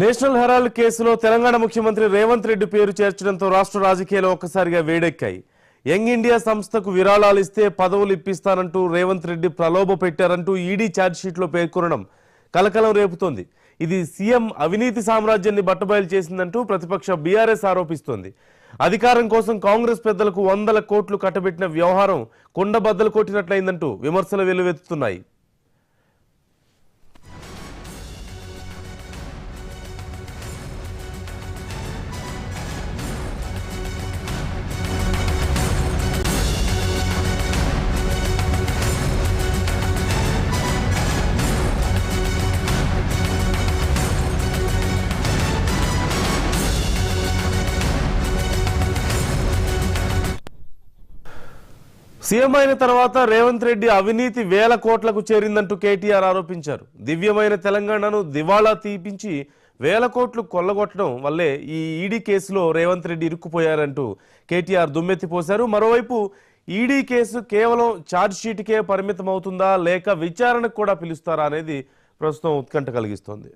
National Herald కేసులో తెలంగాణ ముఖ్యమంత్రి రేవంత్ రెడ్డి పేరు చేర్చడంతో రాష్ట్ర రాజకీయాలు ఒక్కసారిగా వేడెక్కాయి. యంగ్ ఇండియా సంస్థకు విరాళాలు ఇస్తే పదవులు ఇప్పిస్తానంటూ రేవంత్ రెడ్డి ప్రలోభ పెట్టారంటూ ఈడీ ఛార్జ్షీట్లో పేర్కొనడం కలకలం రేపుతోంది. ఇది సీఎం అవినీతి సామ్రాజ్యాన్ని బట్టబయలు చేసిందంటూ ప్రతిపక్ష బీఆర్ఎస్ ఆరోపిస్తోంది. అధికారం కోసం కాంగ్రెస్ పెద్దలకు 100 కోట్లు కట్టబెట్టిన వ్యవహారం కుండబద్దలు కొట్టినట్లయిందంటూ విమర్శలు వెల్లువెత్తుతున్నాయి. సీఎం అయిన తర్వాత రేవంత్ రెడ్డి అవినీతి 1000 కోట్లకు చేరిందంటూ కేటీఆర్ ఆరోపించారు. దివ్యమైన తెలంగాణను దివాళా తీపించి 1000 కోట్లు కొల్లగొట్టడం వల్లే ఈ ఈడీ కేసులో రేవంత్ రెడ్డి ఇరుక్కుపోయారంటూ కేటీఆర్ దుమ్మెత్తిపోశారు. మరోవైపు ఈడీ కేసు కేవలం ఛార్జ్షీట్కే పరిమితం అవుతుందా లేక విచారణకు కూడా పిలుస్తారా అనేది ప్రస్తుతం ఉత్కంఠ కలిగిస్తోంది.